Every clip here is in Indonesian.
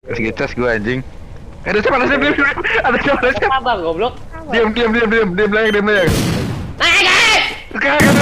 Terus ngecas gue anjing. Ada siapa? Ada siapa? Ada siapa? Ada siapa? Apa goblok? Diam layang. Sekarang.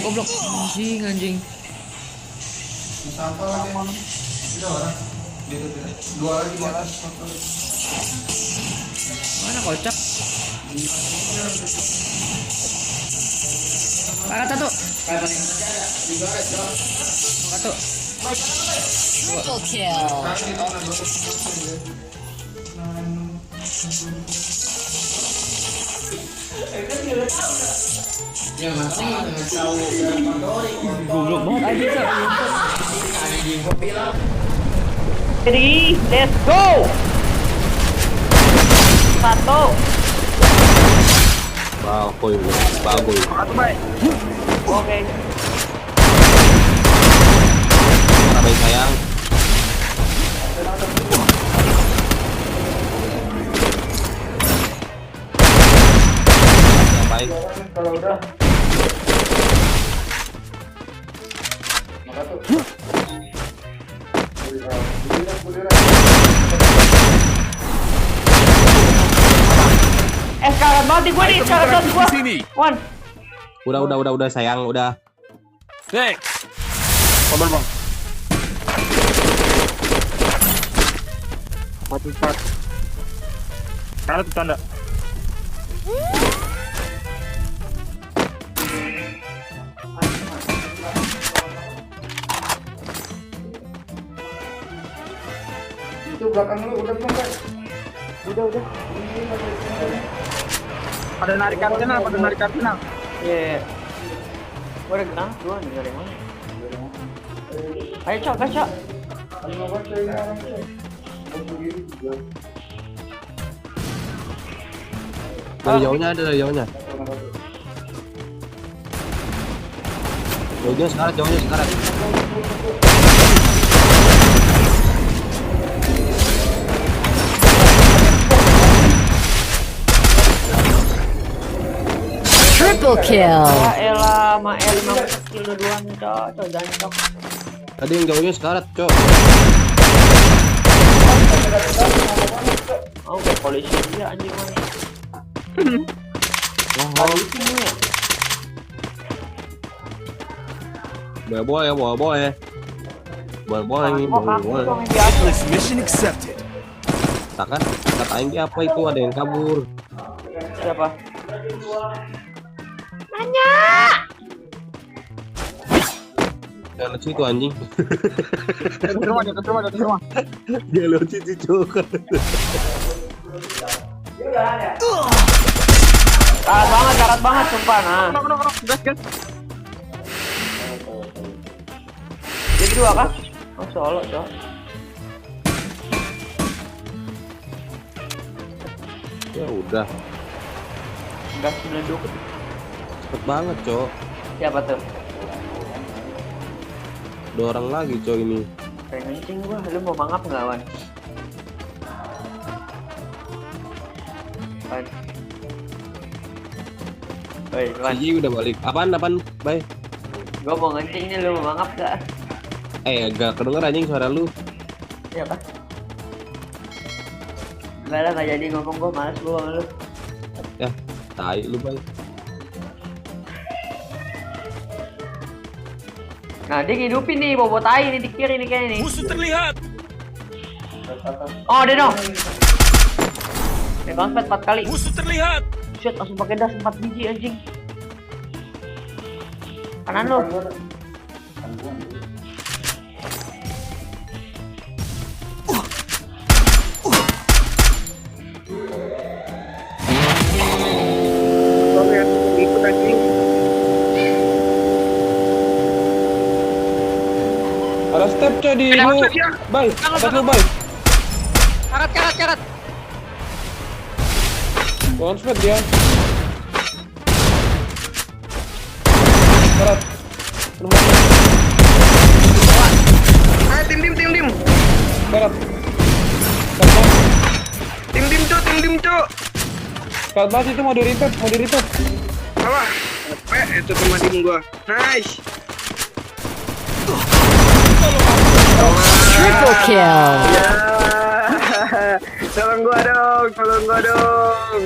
Goblok. Anjing. Sampah lagi emang. Tidak orang. Dua lagi di atas. Mana kocak? Kata tuh. Satu. Triple kill. Goblok banget aja. Ready, let's go. Satu. Bagoy. Satu baik. Oke. Sampai sayang. Baik. Kalau udah. Maka tuh. Sekarang banget gue nih, sekarang banget gue. Wan. Udah sayang, udah. Thanks. Kabel bang. 44. Kalah tuh tanda. Itu belakang lu udah belum kan? Udah. Pada narik kartina. Iya. Gue udah kenal, gue nih dari mana? Ayo cok, gacha. Dari jauhnya. Jauhnya sekarat. Triple kill. Ya elah, Mael memang skill duluan cok, jangan cok. Tadi yang jauhnya sekarat, Cok. Oh, ke polisi dia anjing mana? Polisi ini ya. Boy. Boy. Mission accepted. Takkan katain dia apa itu ada yang kabur. Siapa? Jangan situ anjing. Ke rumah. Dia lewat situ, Cok. Karat banget sumpah nah. Gas. Jadi dua kah? Oh solo cok. Ya udah. Gas meleduk. Cepet banget, Cok. Siapa tuh? Ada orang lagi, Cok ini. Pengen kencing gua, lu mau mangap nggak Wan? Wan. Woi Wan, Siji udah balik. Apaan? Bye. gua mau ngencing nih, lu mau mangap nggak? Gak kedenger anjing suara lu. Siapa? Enggak lah, nggak jadi ngomong, gua malas gua sama lu. Ya, tai lu, Bang. Nah dia ngidupin nih, bobo tai nih di kiri nih kayaknya nih. Musuh terlihat. Oh dia dong. Nih bangset 4 kali. Musuh terlihat. Shit, langsung pakai das 4 biji anjing. Kanan lu. anjing. Ada step coy di Ada lu. maksud dia. Bay, step lu bay. Karat. Lawan step dia. Karat. Tim. Karat. Tim, cuk. Karat banget itu mau di repair. Salah. Itu sama tim gua. Nice. Triple kill. Ya. Tolong gua dong.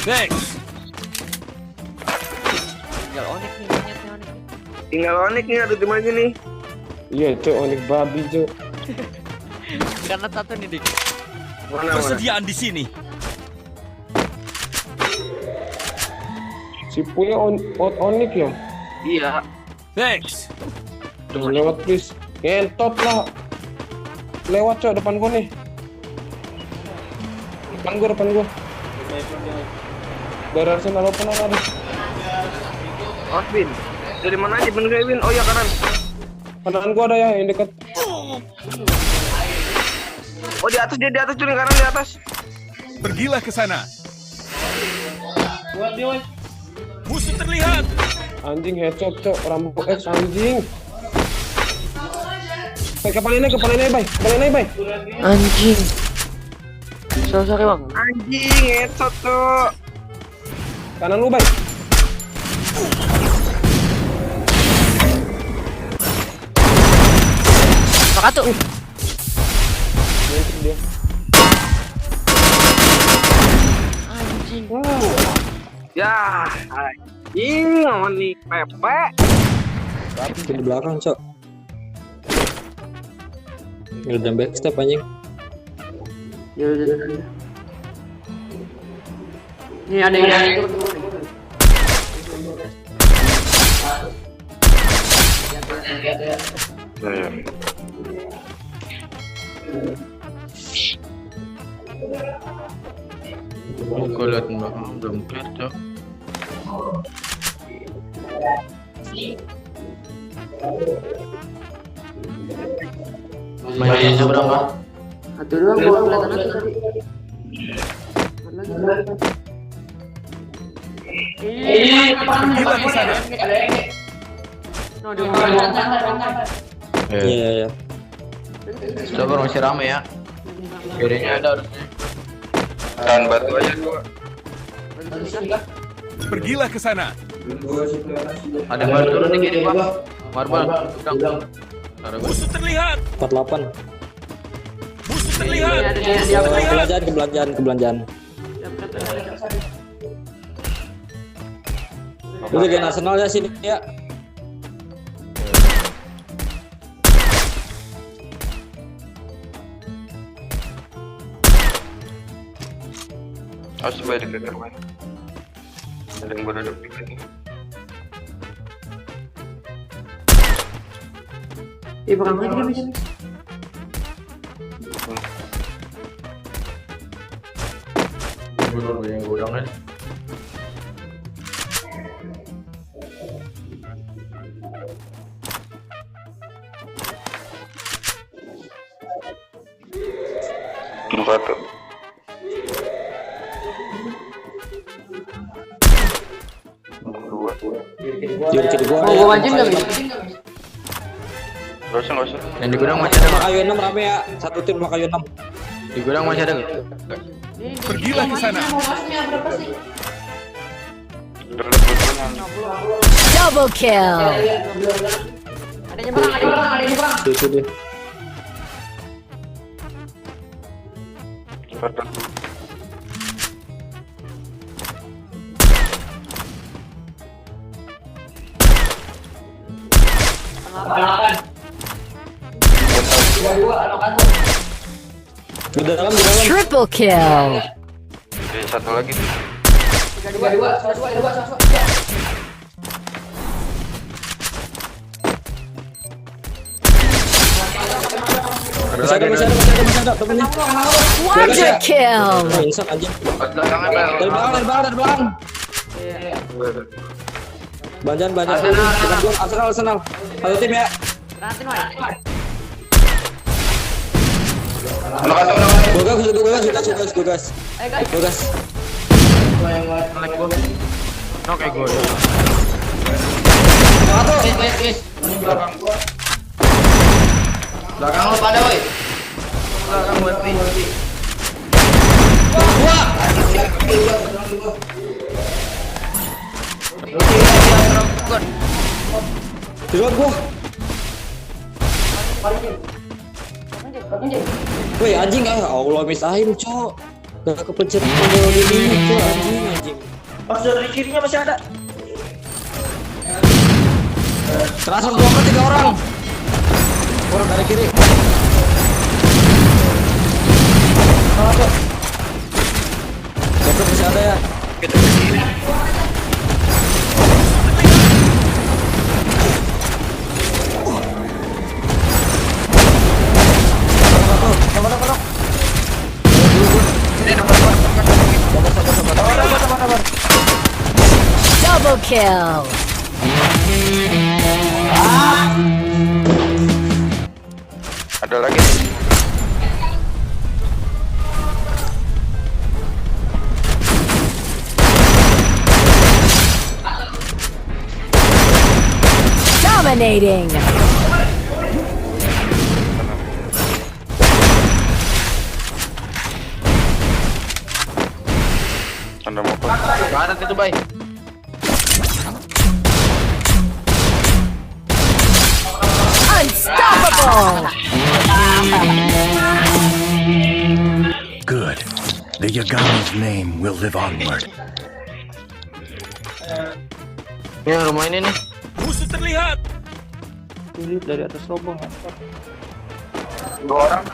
Thanks. Tinggal Onyx nih, ada tim aja nih. Iya cok, Onyx babi cok. Karena satu nih dik. Mana? Persediaan di sini. Si punya Onyx ya. Iya. Thanks. Jangan lewat please. Ngentot lah. Lewat cok depan gua nih. Depan gua. Dari Arsenal open ada. Osbin. Dari mana aja bener Win? Oh ya kanan. Kanan gua ada ya yang dekat. Oh di atas cuy, kanan di atas. Pergilah ke sana. Musuh terlihat. Anjing headshot cok, Rambo X anjing. Kepalin aja bay. Anjing. Sorry bang. Anjing, headshot tuh. Kanan lu bay. Maka tuh. Mungkin dia. Anjing. Ya, anjing lawan nih Pepe. Di belakang cok. Udah backstep anjing. Ya udah. Ini ada yang Gue liat belakang belum clear cok. Mainnya seberang kan? satu doang gua kelihatan aja tadi. Pergilah ke sana. Iya. Sabar masih rame ya. Kirinya ada harusnya. Tahan batu aja gua. Pergilah ke sana. Ada yang baru turun nih kiri bang. Marbal. Musuh terlihat. 48. Musuh terlihat. Kebelanjaan. Lu jagain Arsenal ya sini ya. Harus balik ke rumah. Ada yang baru duduk lagi. Berapa lagi kan bisa? Yang gudang kan. Batu. Kiri gua. Mau gua mancing enggak bisa? Gak usah. Yang di gudang masih ada nggak? Makayu 6 rame ya. Satu tim Makayu 6. Di gudang masih ada nggak? Pergilah ke sana. Double kill. Ada nyebrang. Itu dia. Di dalam. Triple kill. Satu lagi. Dua. Masih ada temennya. Quadra kill. Oh, insap anjing. Belakangan bang. Dari belakang. Banjan. Arsenal. Satu tim ya. Gogas. Nok ego. Wis. Belakang lu pada woi. Belakang gue nih. Wah. Dirot gua. Woi anjing Allah misahin cok. Gak kepencet tombol ini cok anjing. Pas dari kirinya masih ada. Transfer gua ke 3 orang. Orang dari kiri. Goblok masih ada ya. Kita ke sini. Double kill. Ada lagi. Dominating. Anda mau apa? Kanan itu bay. Unstoppable. Good. The Yagami's name will live onward. Ya rumah ini nih. Musuh terlihat. Lihat dari atas rombong. 2 orang.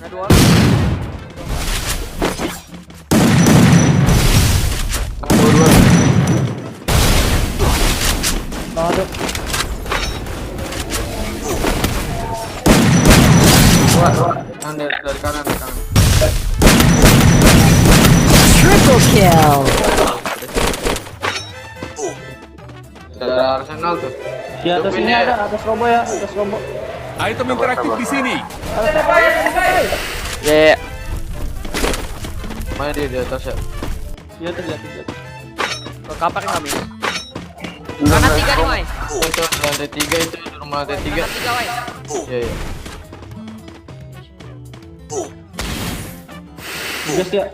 Ada 2 orang. Ada. Dari kanan. Triple kill. Dari Arsenal tuh. Di atas ini ada, atas robo ya, atas robo. Item interaktif di sini. Ya. Mana dia di atas ya? Di atas. Ke kapak kami. Kanan 3 nih, Mai. Itu lantai 3 itu di rumah lantai 3. Kanan 3, Mai. Iya. Gas ya.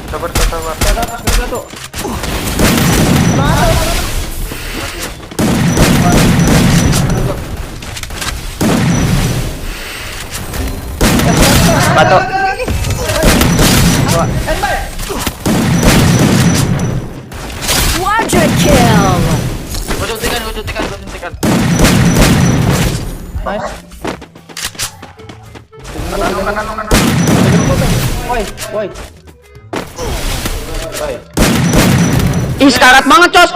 Sabar. Ada atas satu. Batu. Quadra kill. Gua suntikan. Nice. Kanan. Woi. Ih, sekarat banget, Cok.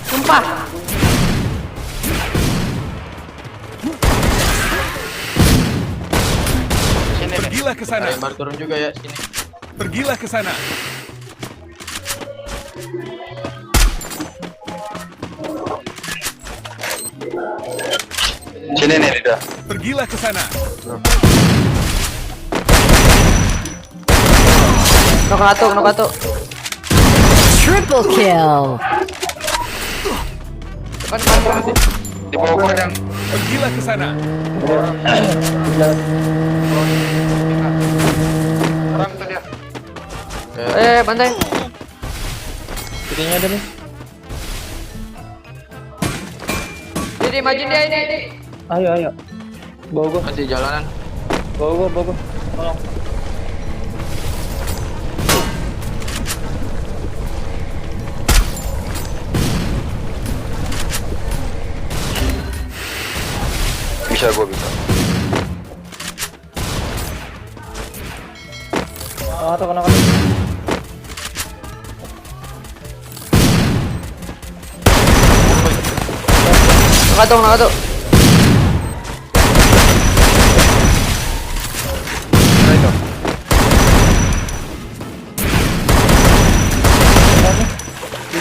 Sumpah. Pergilah ke sana. Lembar turun juga ya sini. Pergilah ke sana. Sini nih, Rida. Pergilah ke sana. Nok satu. Triple kill. Di bawah kodang. Pergilah ke sana. Orang itu dia. Bantai. Kirinya ada nih. Jadi maju dia ini. Ayo. Bawa gua. Masih jalanan. Bawa gua. Tolong. Gua bisa. Atau kena. Nggak tuh.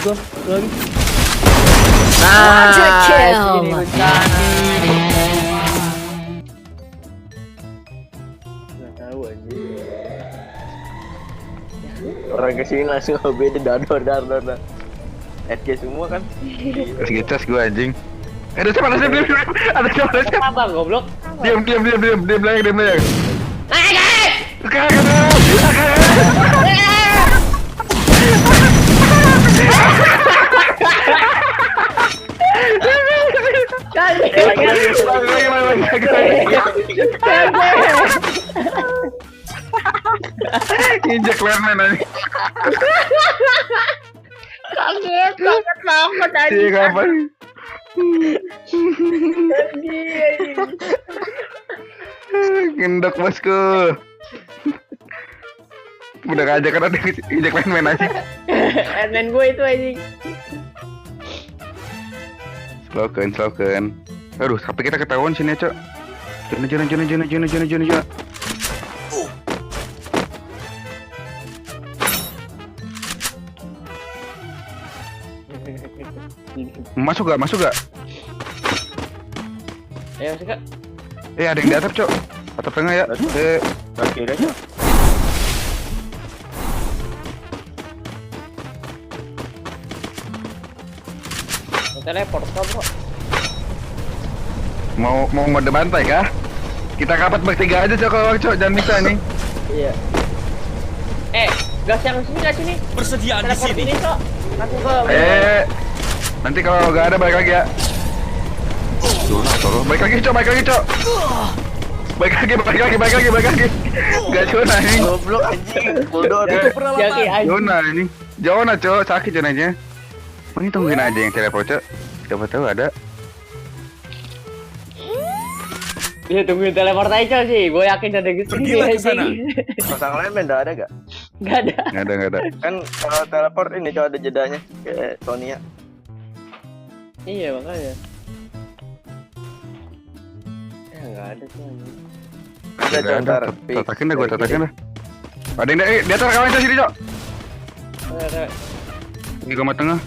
gua. Lagi. Quadra kill. Ini bencana. Nggak tahu aja. Orang kesini langsung beda dar. SK semua kan. Terus ngecas gue anjing. Ada siapa? Ada siapa? Apa goblok? Diam layang. Injek lermen aja. Kaget banget tadi. Iya kapan? Gendok bosku. Udah ngajak kan ada injek lermen aja. Admin gue itu anjing. Slow-kan. Aduh, sampai kita ketahuan sini ya, Cok. Jona. Masuk gak? Ayo masuk Kak. Ada yang di atap, Cok. Atap tengah ya. Kiri aja. Teleport kok, bro. Mau mode bantai kah? Kita kapat bertiga aja, Cok. Jangan bisa nih. Iya. Gas yang sini. Persediaan di Teleport sini. ini, Cok. Langsung ke Nanti kalau nggak ada balik lagi ya. Tolong. Balik lagi, Cok. Balik lagi. Gak Jona ini. Goblok anjing. Bodoh deh. Jaki anjing. Jona ini. Jona, Cok. Sakit Jonanya. Ini tungguin aja yang teleport, Cok. Siapa tahu ada. Bisa tungguin teleport aja, Cok sih. Gue yakin ada gitu. Pergilah ke sana. Pasang lermen ada gak? Enggak ada. Nggak ada. Kan kalau teleport ini Cok ada jedanya kayak Sonya. Iya, makanya. Enggak ada tuh anjing. Ada Cok ntar. Tatakin dah. Ada yang di atas kawan Cok sini, Cok. Ada. Di kamar tengah.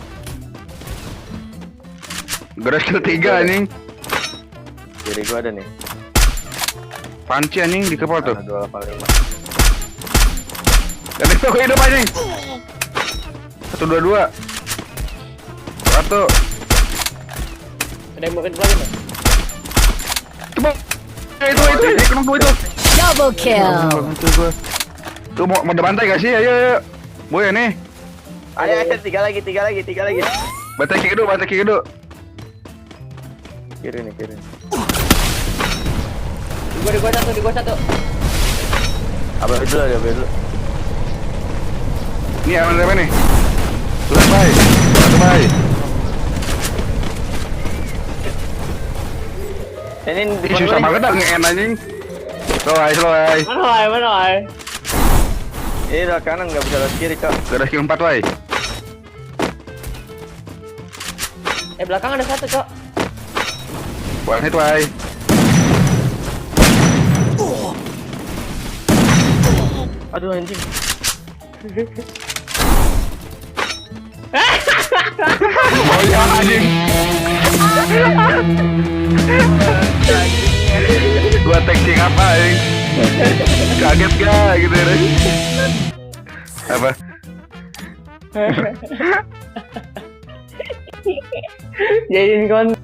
Garis kill 3 anjing. Kiri gua ada nih. Panci anjing di kepala tuh. Ada 285. Ada yang hidup anjing. 122. 1. Ada yang mau ke lagi enggak? Coba. Itu. Kena gua itu. Double kill. Tuh mau bantai gak sih? Ayo. Boy nih. Ayo, tiga lagi. Bantai kiri dulu. Kiri nih. Di gua satu. Apa dulu. Ini aman apa nih? Bye. Ini di Susah banget dah nge-end anjing. Slow. Mana ay? Ini udah kanan nggak bisa lewat kiri Cok. Garis kill 4 wai. Belakang ada satu, Cok. One hit wai. Aduh anjing. Oh ya anjing. Gua texting apa anjing? Kaget gak gitu deh. Apa? Jadiin konten.